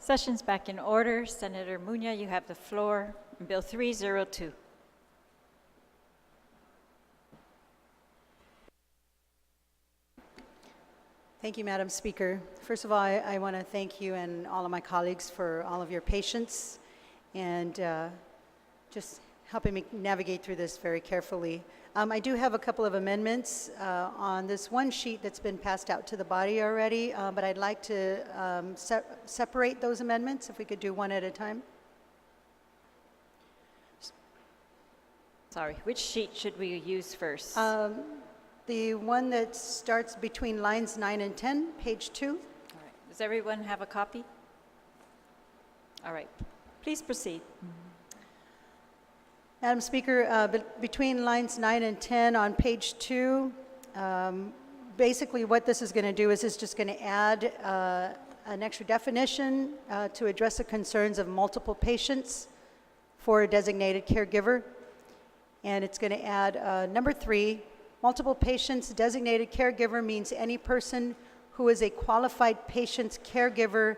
Session's back in order. Senator Muña, you have the floor. Bill 302. Thank you, Madam Speaker. First of all, I want to thank you and all of my colleagues for all of your patience and just helping me navigate through this very carefully. I do have a couple of amendments on this one sheet that's been passed out to the body already, but I'd like to separate those amendments, if we could do one at a time. Sorry, which sheet should we use first? The one that starts between lines 9 and 10, page 2. All right. Does everyone have a copy? All right. Please proceed. Madam Speaker, between lines 9 and 10 on page 2, basically what this is going to do is it's just going to add an extra definition to address the concerns of multiple patients for a designated caregiver. And it's going to add number 3, multiple patients designated caregiver means any person who is a qualified patient's caregiver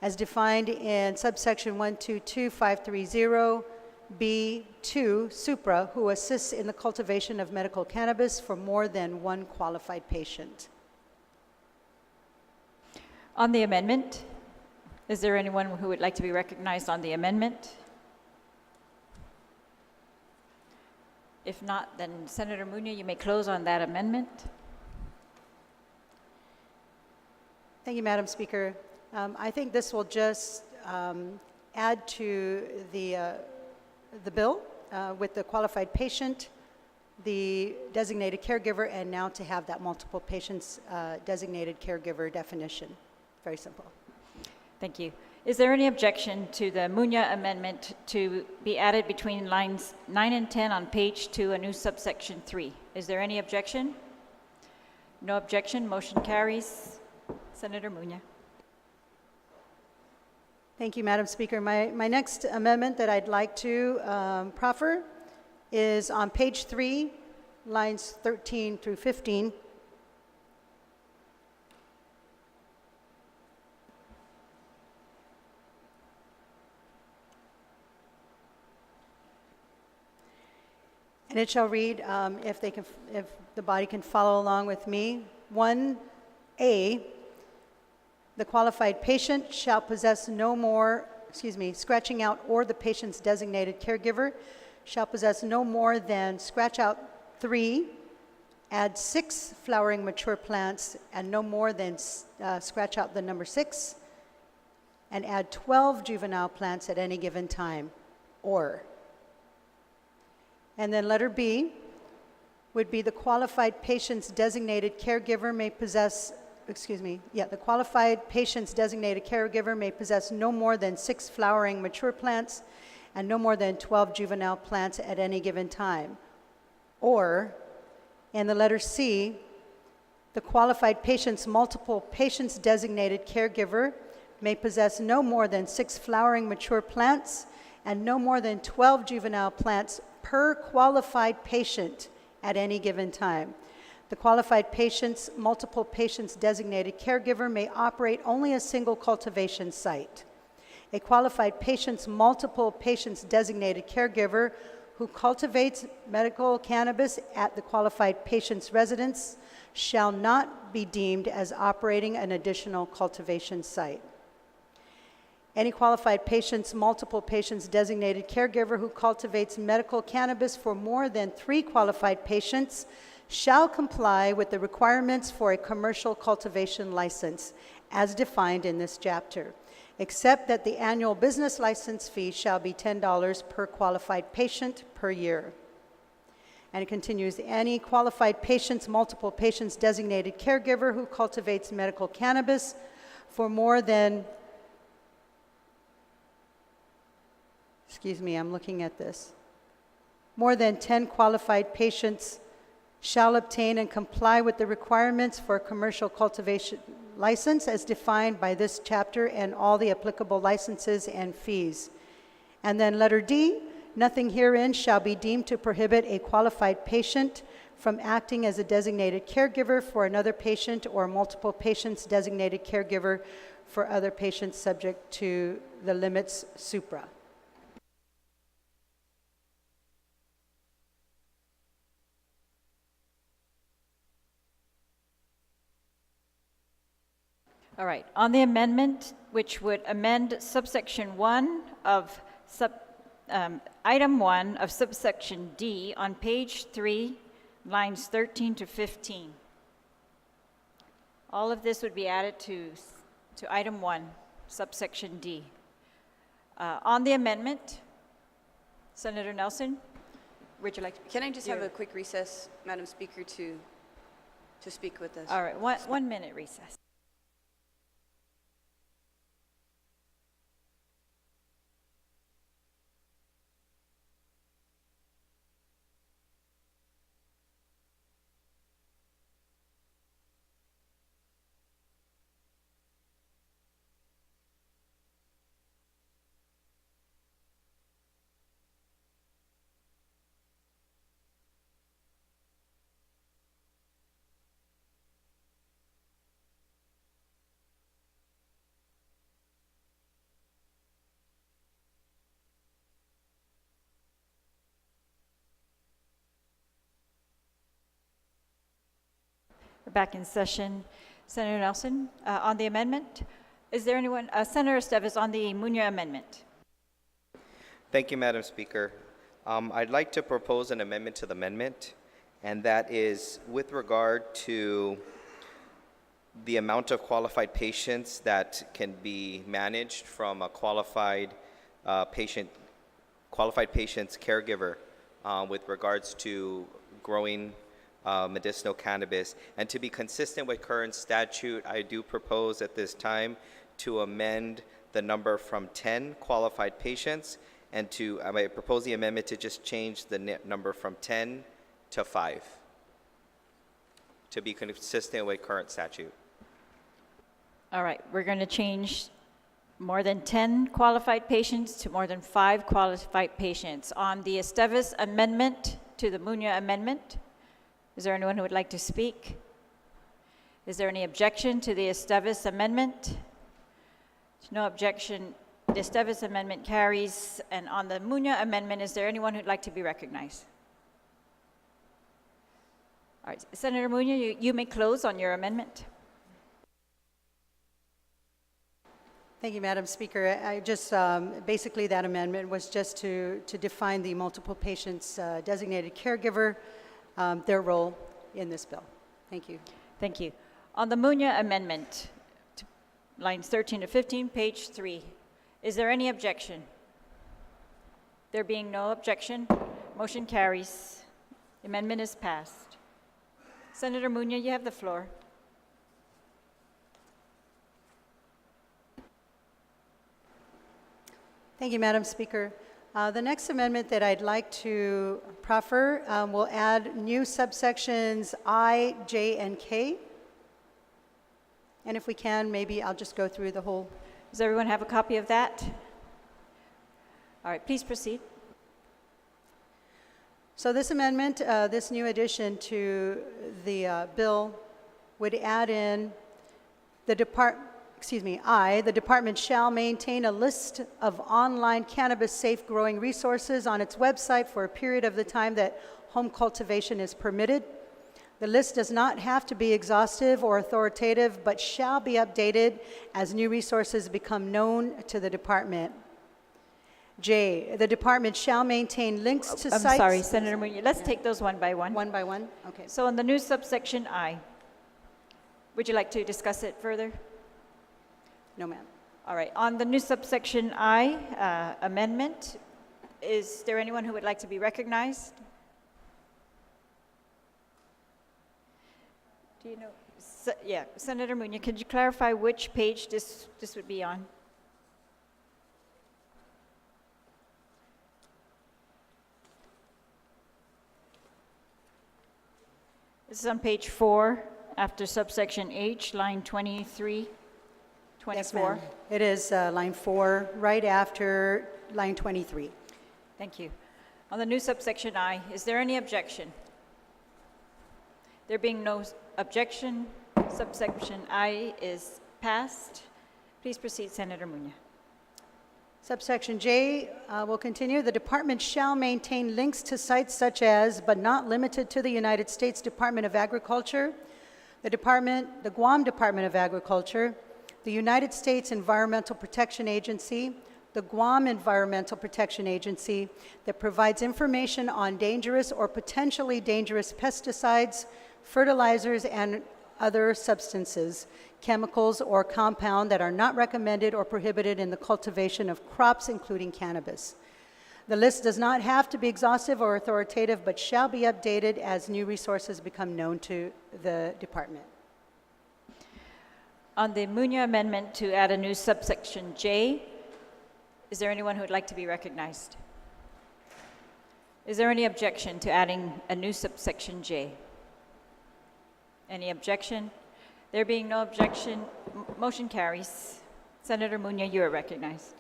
as defined in subsection 122.530 B2 Supra, who assists in the cultivation of medical cannabis for more than one qualified patient. On the amendment, is there anyone who would like to be recognized on the amendment? If not, then Senator Muña, you may close on that amendment. Thank you, Madam Speaker. I think this will just add to the bill with the qualified patient, the designated caregiver, and now to have that multiple patients designated caregiver definition. Very simple. Thank you. Is there any objection to the Muña amendment to be added between lines 9 and 10 on page 2, a new subsection 3? Is there any objection? No objection. Motion carries. Senator Muña. Thank you, Madam Speaker. My next amendment that I'd like to proffer is on page 3, lines 13 through 15. And it shall read, if the body can follow along with me, 1A, the qualified patient shall possess no more, scratching out or the patient's designated caregiver shall possess no more than scratch out 3, add 6 flowering mature plants, and no more than scratch out the number 6, and add 12 juvenile plants at any given time, or. And then letter B would be the qualified patient's designated caregiver may possess, the qualified patient's designated caregiver may possess no more than 6 flowering mature plants and no more than 12 juvenile plants at any given time. Or, in the letter C, the qualified patient's multiple patient's designated caregiver may possess no more than 6 flowering mature plants and no more than 12 juvenile plants per qualified patient at any given time. The qualified patient's multiple patients designated caregiver may operate only a single cultivation site. A qualified patient's multiple patients designated caregiver who cultivates medical cannabis at the qualified patient's residence shall not be deemed as operating an additional cultivation site. Any qualified patient's multiple patients designated caregiver who cultivates medical cannabis for more than 3 qualified patients shall comply with the requirements for a commercial cultivation license as defined in this chapter, except that the annual business license fee shall be $10 per qualified patient per year. And it continues, any qualified patient's multiple patients designated caregiver who cultivates medical cannabis for more than, I'm looking at this, more than 10 qualified patients shall obtain and comply with the requirements for a commercial cultivation license as defined by this chapter and all the applicable licenses and fees. And then letter D, nothing herein shall be deemed to prohibit a qualified patient from acting as a designated caregiver for another patient or multiple patients designated caregiver for other patients subject to the limits supra. All right, on the amendment, which would amend subsection 1 of item 1 of subsection D on page 3, lines 13 to 15. All of this would be added to item 1, subsection D. On the amendment, Senator Nelson, would you like to? Can I just have a quick recess, Madam Speaker, to speak with us? All right, 1 minute recess. We're back in session. Senator Nelson, on the amendment, is there anyone, Senator Esteves, on the Munya amendment? Thank you, Madam Speaker. I'd like to propose an amendment to the amendment, and that is with regard to the amount of qualified patients that can be managed from a qualified patient's caregiver with regards to growing medicinal cannabis. And to be consistent with current statute, I do propose at this time to amend the number from 10 qualified patients, and I propose the amendment to just change the number from 10 to 5 to be consistent with current statute. All right, we're going to change more than 10 qualified patients to more than 5 qualified patients. On the Esteves amendment to the Munya amendment, is there anyone who would like to speak? Is there any objection to the Esteves amendment? There's no objection. The Esteves amendment carries. And on the Munya amendment, is there anyone who'd like to be recognized? All right, Senator Munya, you may close on your amendment. Thank you, Madam Speaker. I just, basically that amendment was just to define the multiple patients designated caregiver, their role in this bill. Thank you. Thank you. On the Munya amendment, lines 13 to 15, page 3, is there any objection? There being no objection, motion carries. The amendment is passed. Senator Munya, you have the floor. Thank you, Madam Speaker. The next amendment that I'd like to proffer will add new subsections I, J, and K. And if we can, maybe I'll just go through the whole. Does everyone have a copy of that? All right, please proceed. So this amendment, this new addition to the bill would add in the the department shall maintain a list of online cannabis safe growing resources on its website for a period of the time that home cultivation is permitted. The list does not have to be exhaustive or authoritative, but shall be updated as new resources become known to the department. J, the department shall maintain links to sites. I'm sorry, Senator Munya. Let's take those one by one. One by one? Okay. So on the new subsection I, would you like to discuss it further? No, ma'am. All right. On the new subsection I amendment, is there anyone who would like to be recognized? Do you know? Yeah, Senator Munya, could you clarify which page this would be on? This is on page 4, after subsection H, line 23, 24. Yes, ma'am. It is line 4, right after line 23. Thank you. On the new subsection I, is there any objection? There being no objection, subsection I is passed. Please proceed, Senator Muña. Subsection J will continue. The department shall maintain links to sites such as, but not limited to, the United States Department of Agriculture, the Guam Department of Agriculture, the United States Environmental Protection Agency, the Guam Environmental Protection Agency, that provides information on dangerous or potentially dangerous pesticides, fertilizers, and other substances, chemicals, or compound that are not recommended or prohibited in the cultivation of crops, including cannabis. The list does not have to be exhaustive or authoritative, but shall be updated as new resources become known to the department. On the Muña amendment to add a new subsection J, is there anyone who would like to be recognized? Is there any objection to adding a new subsection J? Any objection? There being no objection, motion carries. Senator Muña, you are recognized.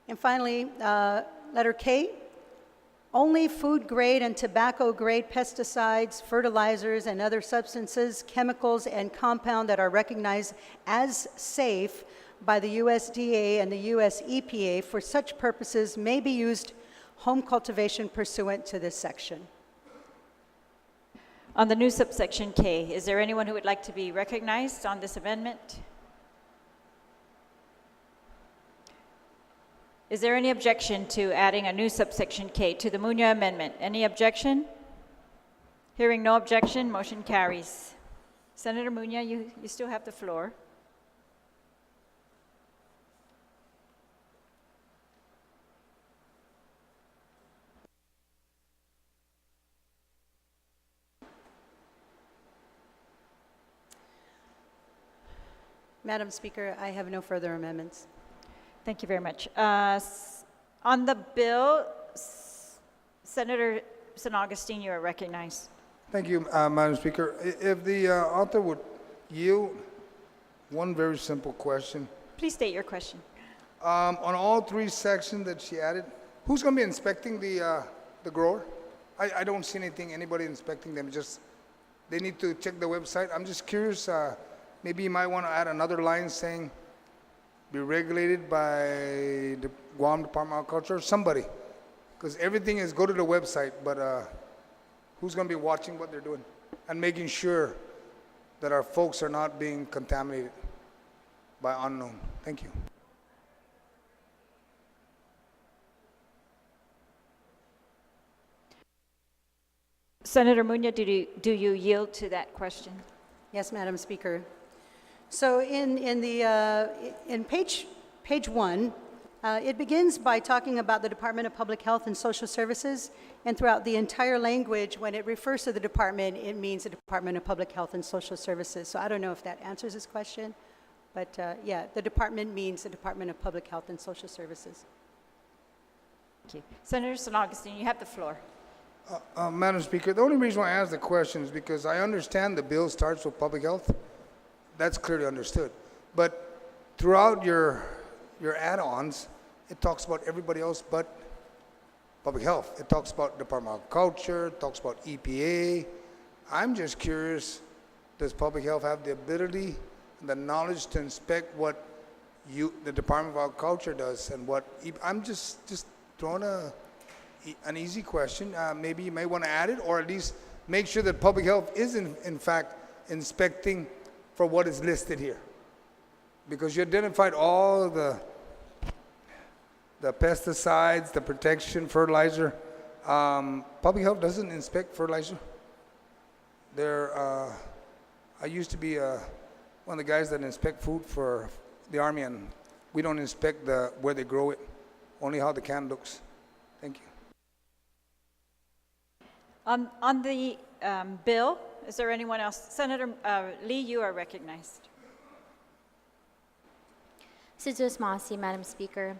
And finally, letter K, only food grade and tobacco grade pesticides, fertilizers, and other substances, chemicals, and compound that are recognized as safe by the USDA and the US EPA for such purposes may be used home cultivation pursuant to this section. On the new subsection K, is there anyone who would like to be recognized on this amendment? Is there any objection to adding a new subsection K to the Muña amendment? Any objection? Hearing no objection, motion carries. Senator Muña, you still have the floor. Madam Speaker, I have no further amendments. Thank you very much. On the bill, Senator San Augustine, you are recognized. Thank you, Madam Speaker. If the author would yield one very simple question. Please state your question. On all three sections that she added, who's going to be inspecting the grower? I don't see anybody inspecting them. Just they need to check the website. I'm just curious. Maybe you might want to add another line saying, be regulated by the Guam Department of Agriculture, or somebody. Because everything is go to the website, but who's going to be watching what they're doing and making sure that our folks are not being contaminated by unknown? Thank you. Senator Muña, do you yield to that question? Yes, Madam Speaker. So in page 1, it begins by talking about the Department of Public Health and Social Services, and throughout the entire language, when it refers to the department, it means the Department of Public Health and Social Services. So I don't know if that answers his question, but yeah, the department means the Department of Public Health and Social Services. Thank you. Senator San Augustine, you have the floor. Madam Speaker, the only reason why I asked the question is because I understand the bill starts with public health. That's clearly understood. But throughout your add-ons, it talks about everybody else but public health. It talks about Department of Agriculture, it talks about EPA. I'm just curious, does public health have the ability and the knowledge to inspect what the Department of Agriculture does and what I'm just throwing an easy question. Maybe you may want to add it, or at least make sure that public health is in fact inspecting for what is listed here, because you identified all the pesticides, the protection, fertilizer. Public health doesn't inspect fertilizer. I used to be one of the guys that inspect food for the Army, and we don't inspect where they grow it, only how the can looks. Thank you. On the bill, is there anyone else? Senator Lee, you are recognized. Suzus Masi, Madam Speaker.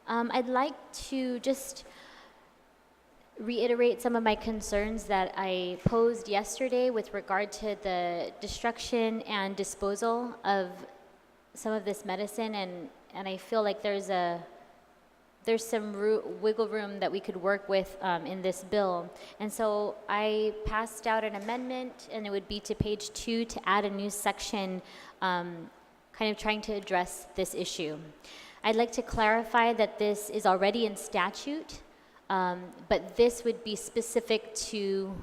I'd like to just reiterate some of my concerns that I posed yesterday with regard to the destruction and disposal of some of this medicine, and I feel like there's some wiggle room that we could work with in this bill. And so I passed out an amendment, and it would be to page 2 to add a new section kind kind of trying to address this issue. I'd like to clarify that this is already in statute, but this would be specific to,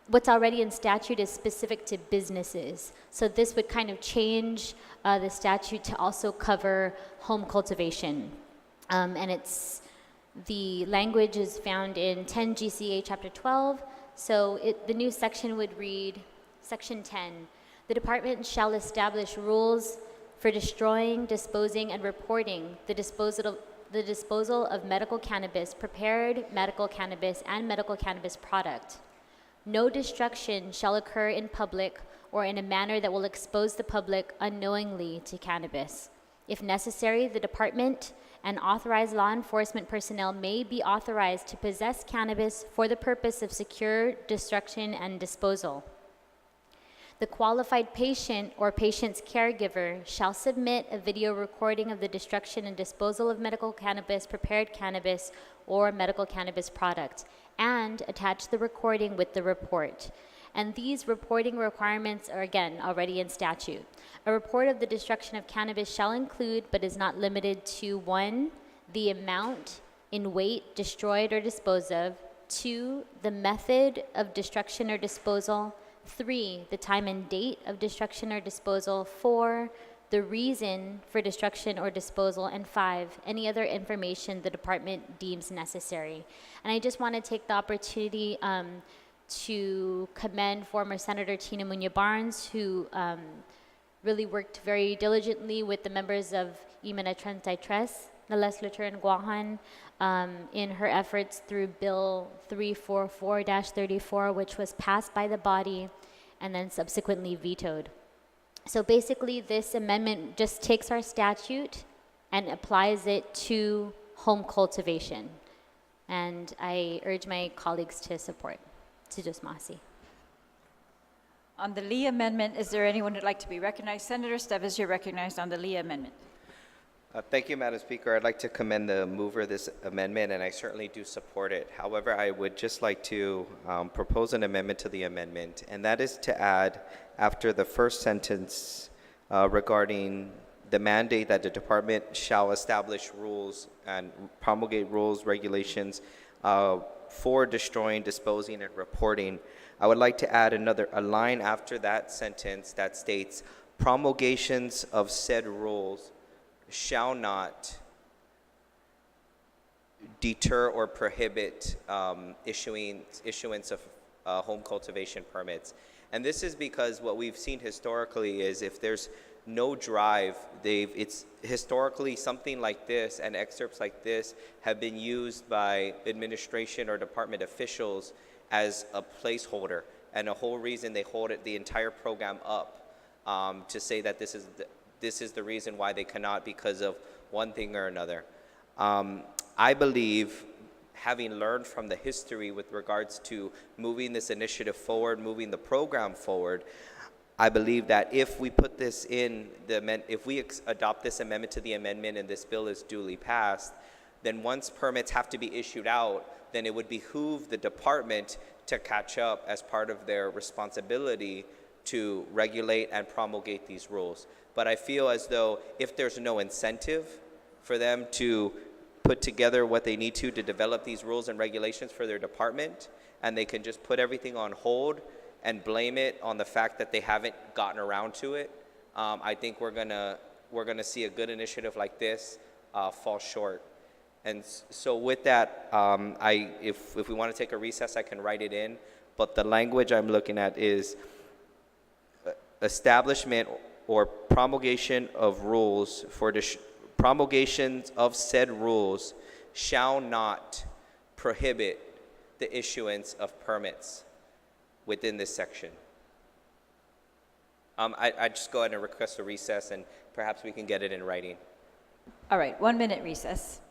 what's already in statute is specific to businesses. So this would kind of change the statute to also cover home cultivation. And the language is found in 10 GCA Chapter 12. So the new section would read, Section 10, the department shall establish rules for destroying, disposing, and reporting the disposal of medical cannabis, prepared medical cannabis, and medical cannabis product. No destruction shall occur in public or in a manner that will expose the public unknowingly to cannabis. If necessary, the department and authorized law enforcement personnel may be authorized to possess cannabis for the purpose of secure destruction and disposal. The qualified patient or patient's caregiver shall submit a video recording of the destruction and disposal of medical cannabis, prepared cannabis, or medical cannabis product, and attach the recording with the report. And these reporting requirements are, again, already in statute. A report of the destruction of cannabis shall include, but is not limited to, 1, the amount in weight destroyed or disposed of, 2, the method of destruction or disposal, 3, the time and date of destruction or disposal, 4, the reason for destruction or disposal, and 5, any other information the department deems necessary. And I just want to take the opportunity to commend former Senator Tina Muñoz Barnes, who really worked very diligently with the members of Imena 33, the legislature in Guam, in her efforts through Bill 344-34, which was passed by the body and then subsequently vetoed. So basically, this amendment just takes our statute and applies it to home cultivation. And I urge my colleagues to support. Sujus Masi. On the Lee amendment, is there anyone who'd like to be recognized? Senator Steves, you're recognized on the Lee amendment. Thank you, Madam Speaker. I'd like to commend the mover of this amendment, and I certainly do support it. However, I would just like to propose an amendment to the amendment, and that is to add, after the first sentence regarding the mandate that the department shall establish rules and promulgate rules, regulations for destroying, disposing, and reporting, I would like to add a line after that sentence that states, promulgations of said rules shall not deter or prohibit issuance of home cultivation permits. And this is because what we've seen historically is if there's no drive, it's historically something like this and excerpts like this have been used by administration or department officials as a placeholder, and the whole reason they hold the entire program up to say that this is the reason why they cannot because of one thing or another. I believe, having learned from the history with regards to moving this initiative forward, moving the program forward, I believe that if we put this in if we adopt this amendment to the amendment and this bill is duly passed, then once permits have to be issued out, then it would behoove the department to catch up as part of their responsibility to regulate and promulgate these rules. But I feel as though if there's no incentive for them to put together what they need to develop these rules and regulations for their department, and they can just put everything on hold and blame it on the fact that they haven't gotten around to it, I think we're gonna see a good initiative like this fall short. And so with that, if we want to take a recess, I can write it in. But the language I'm looking at is establishment or promulgation of rules for promulgations of said rules shall not prohibit the issuance of permits within this section. I just go ahead and request a recess, and perhaps we can get it in writing. All right, 1 minute recess.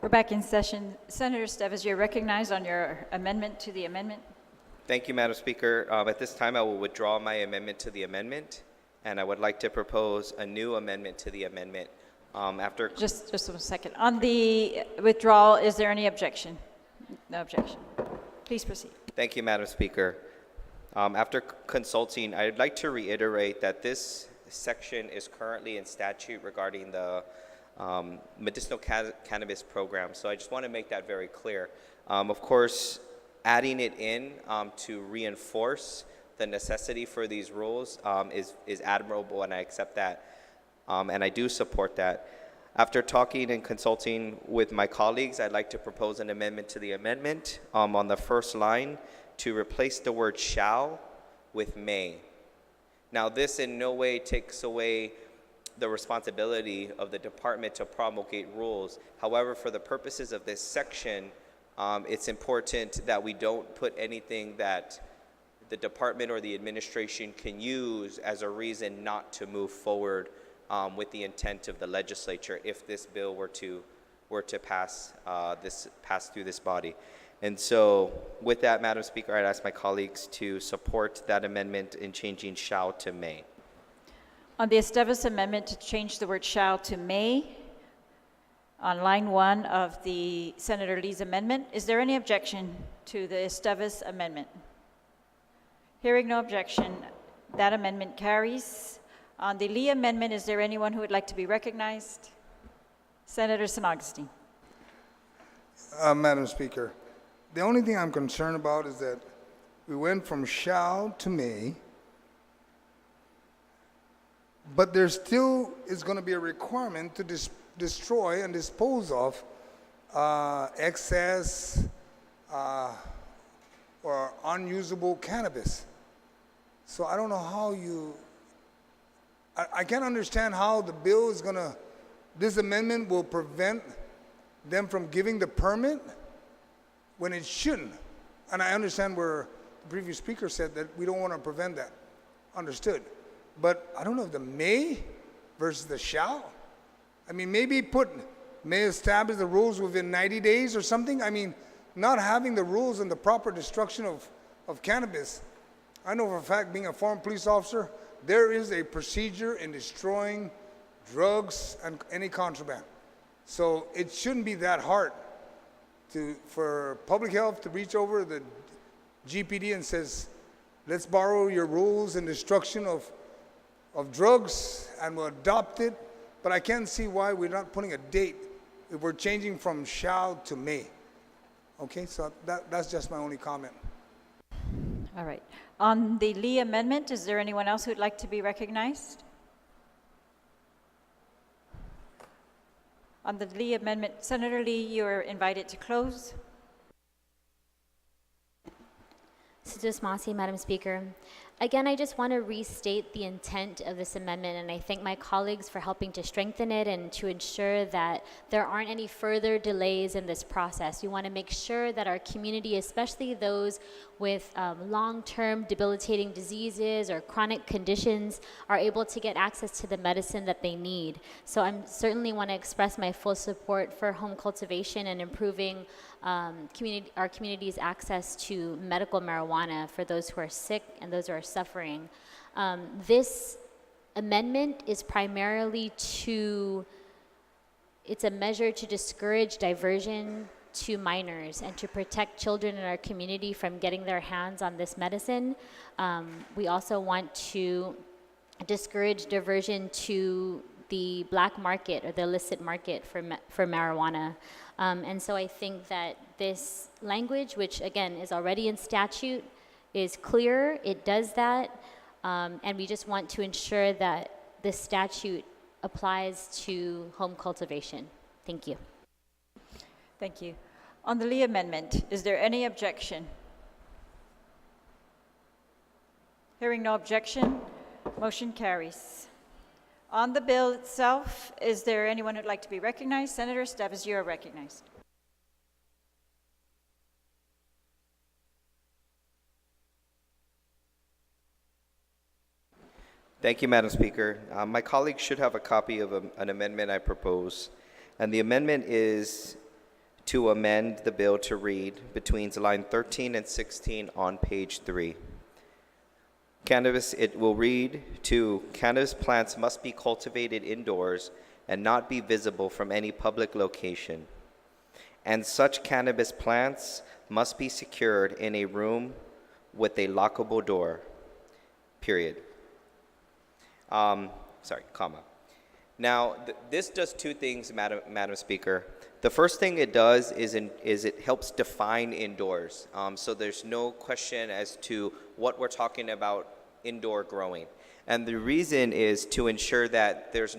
We're back in session. Senator Steves, you're recognized on your amendment to the amendment. Thank you, Madam Speaker. At this time, I will withdraw my amendment to the amendment, and I would like to propose a new amendment to the amendment after. Just a second. On the withdrawal, is there any objection? No objection. Please proceed. Thank you, Madam Speaker. After consulting, I'd like to reiterate that this section is currently in statute regarding the medicinal cannabis program. So I just want to make that very clear. Of course, adding it in to reinforce the necessity for these rules is admirable, and I accept that, and I do support that. After talking and consulting with my colleagues, I'd like to propose an amendment to the amendment on the first line to replace the word shall with may. Now, this in no way takes away the responsibility of the department to promulgate rules. However, for the purposes of this section, it's important that we don't put anything that the department or the administration can use as a reason not to move forward with the intent of the legislature if this bill were to pass through this body. And so with that, Madam Speaker, I'd ask my colleagues to support that amendment in changing shall to may. On the Esteves amendment to change the word shall to may, on line 1 of the Senator Lee's amendment, is there any objection to the Esteves amendment? Hearing no objection, that amendment carries. On the Lee amendment, is there anyone who would like to be recognized? Senator San Augustine. Madam Speaker, the only thing I'm concerned about is that we went from shall to may, but there still is going to be a requirement to destroy and dispose of excess or unusable cannabis. So I don't know how I can't understand how the bill is going to, this amendment will prevent them from giving the permit when it shouldn't. And I understand where the previous speaker said that we don't want to prevent that. Understood. But I don't know if the may versus the shall. I mean, maybe may establish the rules within 90 days or something. I mean, not having the rules and the proper destruction of cannabis. I know for a fact, being a former police officer, there is a procedure in destroying drugs and any contraband. So it shouldn't be that hard for public health to reach over the GPD and says, let's borrow your rules and destruction of drugs and we'll adopt it. But I can't see why we're not putting a date if we're changing from shall to may. Okay, so that's just my only comment. All right. On the Lee amendment, is there anyone else who would like to be recognized? On the Lee amendment, Senator Lee, you're invited to close. Susan Masi, Madam Speaker. Again, I just want to restate the intent of this amendment, and I thank my colleagues for helping to strengthen it and to ensure that there aren't any further delays in this process. We want to make sure that our community, especially those with long-term debilitating diseases or chronic conditions, are able to get access to the medicine that they need. So I certainly want to express my full support for home cultivation and improving our community's access to medical marijuana for those who are sick and those who are suffering. This amendment is primarily it's a measure to discourage diversion to minors and to protect children in our community from getting their hands on this medicine. We also want to discourage diversion to the black market or the illicit market for marijuana. And so I think that this language, which again is already in statute, is clear, it does that, and we just want to ensure that this statute applies to home cultivation. Thank you. Thank you. On the Lee amendment, is there any objection? Hearing no objection, motion carries. On the bill itself, is there anyone who'd like to be recognized? Senator Steves, you are recognized. Thank you, Madam Speaker. My colleagues should have a copy of an amendment I propose, and the amendment is to amend the bill to read between line 13 and 16 on page 3. Cannabis, it will read to, cannabis plants must be cultivated indoors and not be visible from any public location. And such cannabis plants must be secured in a room with a lockable door, period. Comma. Now, this does two things, Madam Speaker. The first thing it does is it helps define indoors. So there's no question as to what we're talking about indoor growing. And the reason is to ensure that there's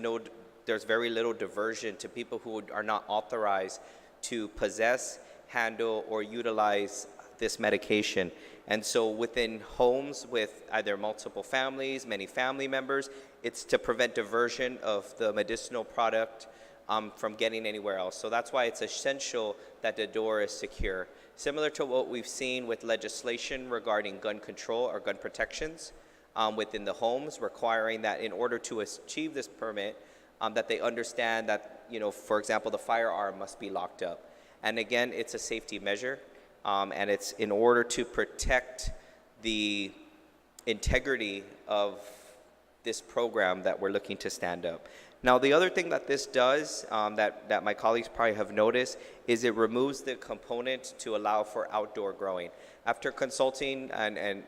very little diversion to people who are not authorized to possess, handle, or utilize this medication. And so within homes with either multiple families, many family members, it's to prevent diversion of the medicinal product from getting anywhere else. So that's why it's essential that the door is secure. Similar to what we've seen with legislation regarding gun control or gun protections within the homes, requiring that in order to achieve this permit, that they understand that, for example, the firearm must be locked up. And again, it's a safety measure, and it's in order to protect the integrity of this program that we're looking to stand up. Now, the other thing that this does, that my colleagues probably have noticed, is it removes the component to allow for outdoor growing. After consulting and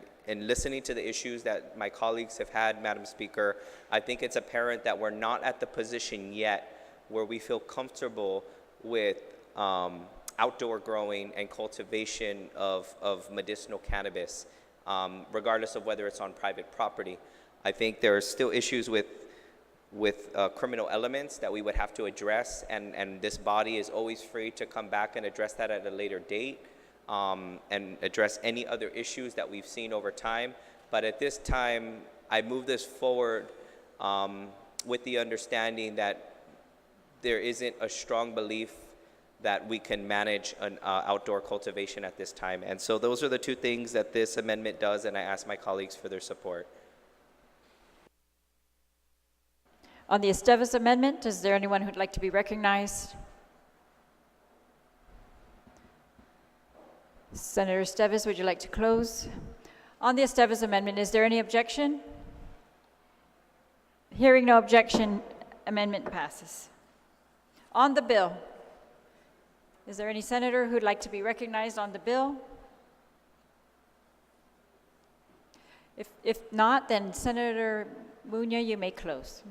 listening to the issues that my colleagues have had, Madam Speaker, I think it's apparent that we're not at the position yet where we feel comfortable with outdoor growing and cultivation of medicinal cannabis, regardless of whether it's on private property. I think there are still issues with criminal elements that we would have to address, and this body is always free to come back and address that at a later date, and address any other issues that we've seen over time. But at this time, I move this forward with the understanding that there isn't a strong belief that we can manage an outdoor cultivation at this time. And so those are the two things that this amendment does, and I ask my colleagues for their support. On the Estevez amendment, is there anyone who'd like to be recognized? Senator Estevez, would you like to close? On the Estevez amendment, is there any objection? Hearing no objection, amendment passes. On the bill, is there any senator who'd like to be recognized on the bill? If not, then Senator Muña, you may close.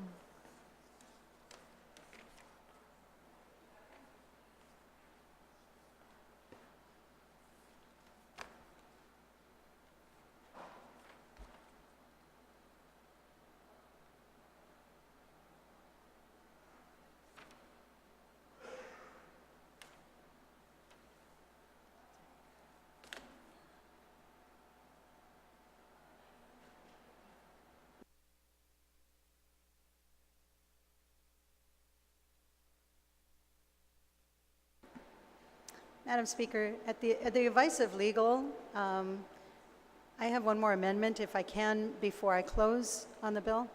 Madam Speaker, at the advice of legal, I have one more amendment, if I can, before I close on the bill,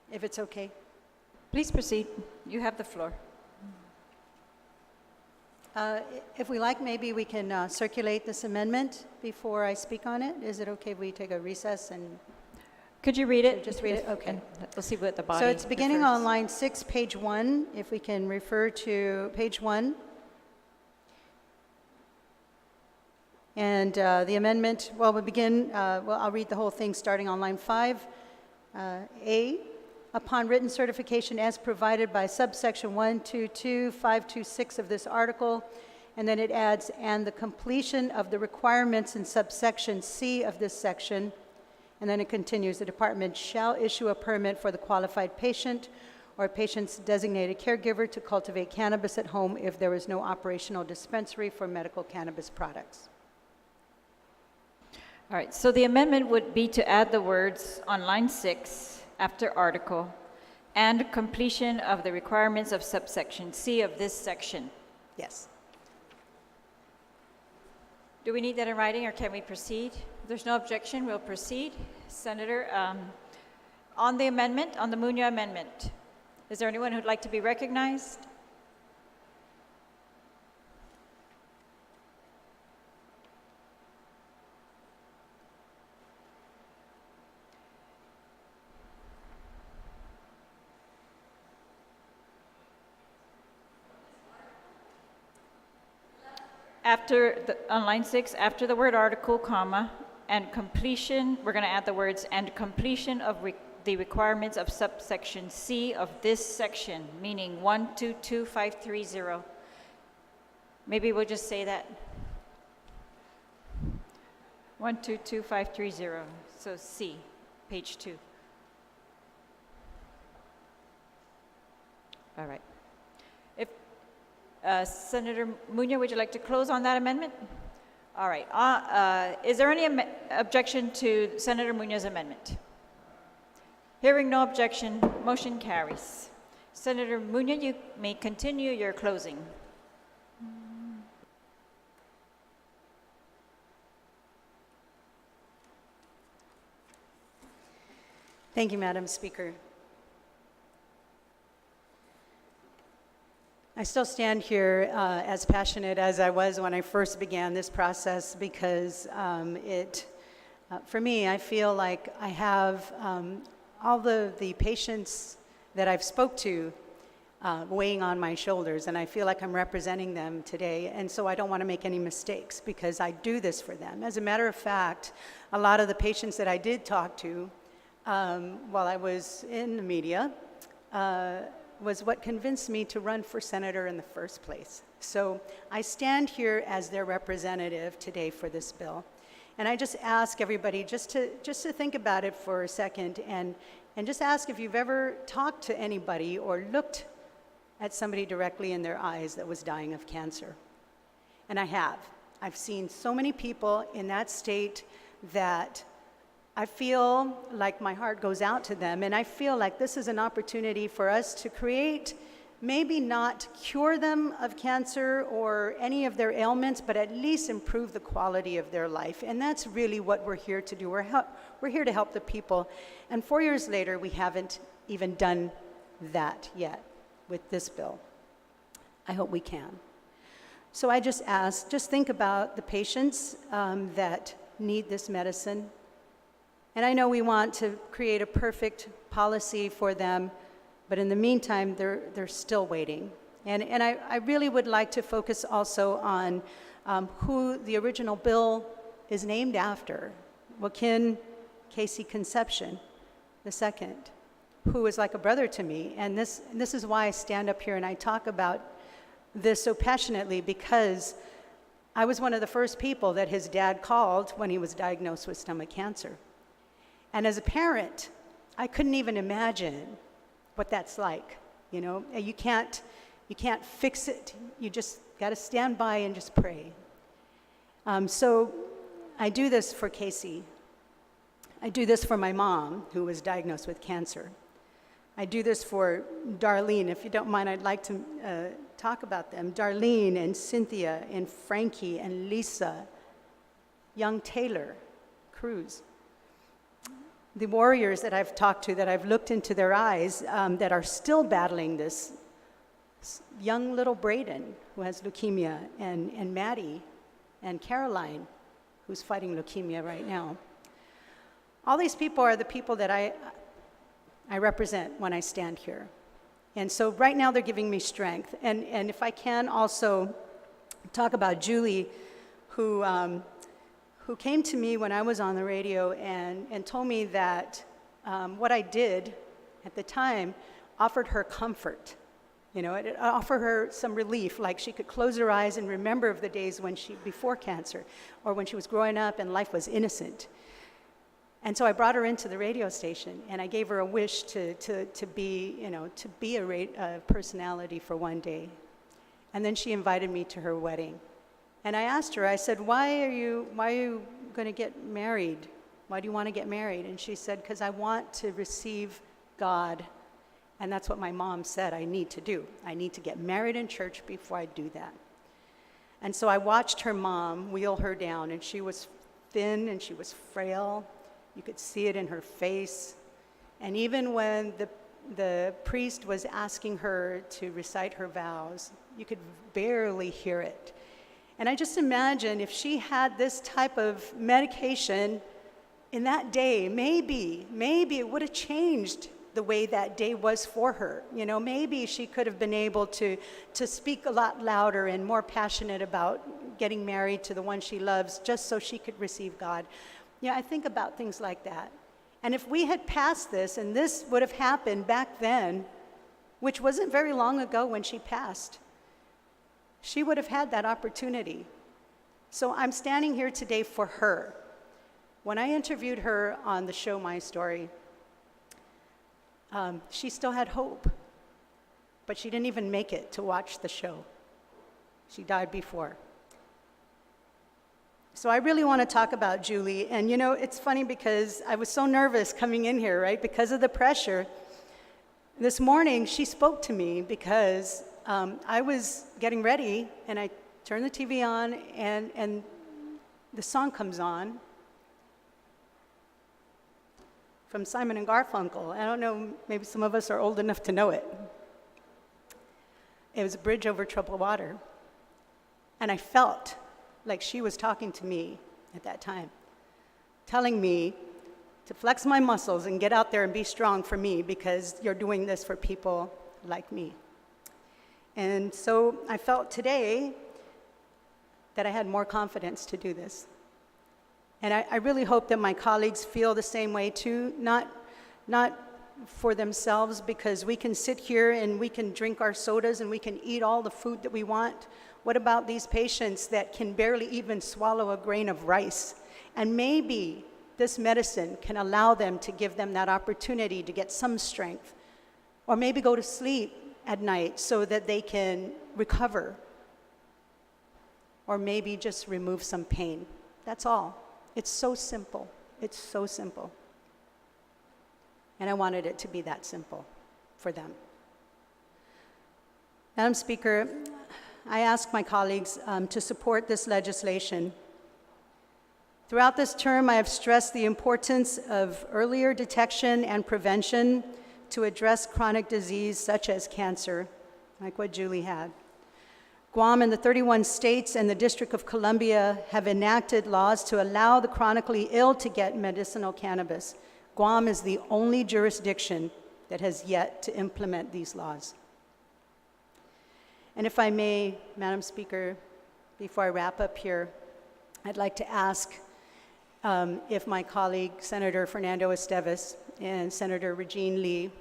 if it's okay. Please proceed. You have the floor. If we like, maybe we can circulate this amendment before I speak on it. Is it okay if we take a recess and... Could you read it? Just read it? Okay. And we'll see what the body So it's beginning prefers. on line 6, page 1, if we can refer to page 1. And the amendment, well, we'll begin, I'll read the whole thing starting on line 5. A, upon written certification as provided by subsection 122.526 of this article, and then it adds, and the completion of the requirements in subsection C of this section. And then it continues, the department shall issue a permit for the qualified patient or patient's designated caregiver to cultivate cannabis at home if there is no operational dispensary for medical cannabis products. All right, so the amendment would be to add the words on line 6 after article and completion of the requirements of subsection C of this section. Yes. Do we need that in writing, or can we proceed? If there's no objection, we'll proceed. Senator, on the amendment, on the Muña amendment, is there anyone who'd like to be recognized? on line 6, after the word article, comma, and completion, we're going to add the words, and completion of the requirements of subsection C of this section, meaning 122530. Maybe we'll just say that. 122530, so C, page 2. All right. If Senator Muñoz, would you like to close on that amendment? All right. Is there any objection to Senator Muñoz's amendment? Hearing no objection, motion carries. Senator Muñoz, you may continue your closing. Thank you, Madam Speaker. I still stand here as passionate as I was when I first began this process because for me, I feel like I have all the patients that I've spoke to weighing on my shoulders, and I feel like I'm representing them today, and so I don't want to make any mistakes because I do this for them. As a matter of fact, a lot of the patients that I did talk to while I was in the media was what convinced me to run for senator in the first place. So I stand here as their representative today for this bill. And I just ask everybody just to think about it for a second and just ask if you've ever talked to anybody or looked at somebody directly in their eyes that was dying of cancer. And I have. I've seen so many people in that state that I feel like my heart goes out to them, and I feel like this is an opportunity for us to create, maybe not cure them of cancer or any of their ailments, but at least improve the quality of their life. And that's really what we're here to do. We're here to help the people. And 4 years later, we haven't even done that yet with this bill. I hope we can. So I just ask, just think about the patients that need this medicine. And I know we want to create a perfect policy for them, but in the meantime, they're still waiting. And I really would like to focus also on who the original bill is named after, Joaquin Casey Concepcion II, who is like a brother to me. And this is why I stand up here and I talk about this so passionately, because I was one of the first people that his dad called when he was diagnosed with stomach cancer. And as a parent, I couldn't even imagine what that's like. You know, you can't fix it. You just got to stand by and just pray. So I do this for Casey. I do this for my mom, who was diagnosed with cancer. I do this for Darlene. If you don't mind, I'd like to talk about them. Darlene and Cynthia and Frankie and Lisa, young Taylor Cruz. The warriors that I've talked to, that I've looked into their eyes, that are still battling this. Young little Braden, who has leukemia, and Maddie, and Caroline, who's fighting leukemia right now. All these people are the people that I represent when I stand here. And so right now they're giving me strength. And if I can also talk about Julie, who came to me when I was on the radio and told me that what I did at the time offered her comfort. You know, it offered her some relief, like she could close her eyes and remember of the days when before cancer, or when she was growing up and life was innocent. And so I brought her into the radio station, and I gave her a wish to be, you know, to be a personality for one day. And then she invited me to her wedding. And I asked her, I said, why are you going to get married? Why do you want to get married? And she said, because I want to receive God. And that's what my mom said I need to do. I need to get married in church before I do that. And so I watched her mom wheel her down, and she was thin and she was frail. You could see it in her face. And even when the priest was asking her to recite her vows, you could barely hear it. And I just imagine if she had this type of medication in that day, maybe it would have changed the way that day was for her. You know, maybe she could have been able to speak a lot louder and more passionate about getting married to the one she loves just so she could receive God. Yeah, I think about things like that. And if we had passed this, and this would have happened back then, which wasn't very long ago when she passed, she would have had that opportunity. So I'm standing here today for her. When I interviewed her on the show My Story, she still had hope, but she didn't even make it to watch the show. She died before. So I really want to talk about Julie. And you know, it's funny because I was so nervous coming in here, right? Because of the pressure. This morning, she spoke to me because I was getting ready and I turned the TV on and the song comes on from Simon and Garfunkel. I don't know, maybe some of us are old enough to know it. It was a bridge over troubled water. And I felt like she was talking to me at that time, telling me to flex my muscles and get out there and be strong for me because you're doing this for people like me. And so I felt today that I had more confidence to do this. And I really hope that my colleagues feel the same way too, not for themselves, because we can sit here and we can drink our sodas and we can eat all the food that we want. What about these patients that can barely even swallow a grain of rice? And maybe this medicine can allow them to give them that opportunity to get some strength, or maybe go to sleep at night so that they can recover, or maybe just remove some pain. That's all. It's so simple. It's so simple. And I wanted it to be that simple for them. Madam Speaker, I ask my colleagues to support this legislation. Throughout this term, I have stressed the importance of earlier detection and prevention to address chronic disease such as cancer, like what Julie had. Guam and the 31 states and the District of Columbia have enacted laws to allow the chronically ill to get medicinal cannabis. Guam is the only jurisdiction that has yet to implement these laws. And if I may, Madam Speaker, before I wrap up here, I'd like to ask if my colleague, Senator Fernando Esteves and Senator Regine Lee,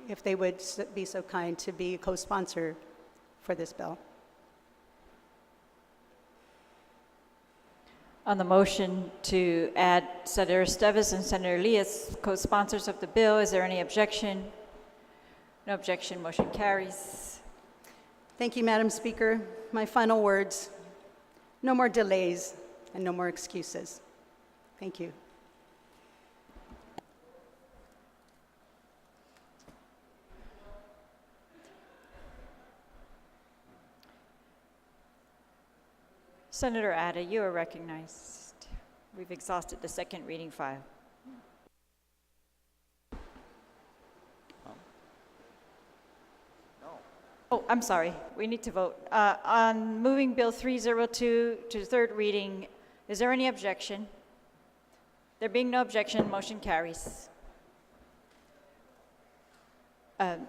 if they would be so kind to be a co-sponsor for this bill. On the motion to add Senator Esteves and Senator Lee as co-sponsors of the bill, is there any objection? No objection, motion carries. Thank you, Madam Speaker. My final words: no more delays and no more excuses. Thank you. Senator Ada, you are recognized. We've exhausted the second reading file. Oh, I'm sorry. We need to vote. On moving Bill 302 to third reading, is there any objection? There being no objection, motion carries. All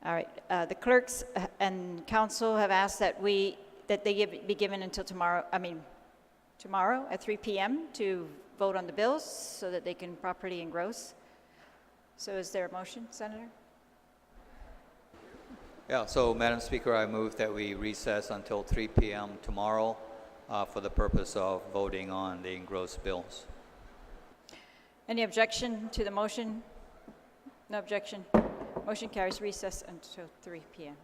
right. The clerks and council have asked that they be given until tomorrow at 3 p.m. to vote on the bills so that they can properly engross. So is there a motion, Senator? Yeah, so Madam Speaker, I move that we recess until 3 p.m. tomorrow for the purpose of voting on the engrossed bills. Any objection to the motion? No objection. Motion carries. Recess until 3 p.m.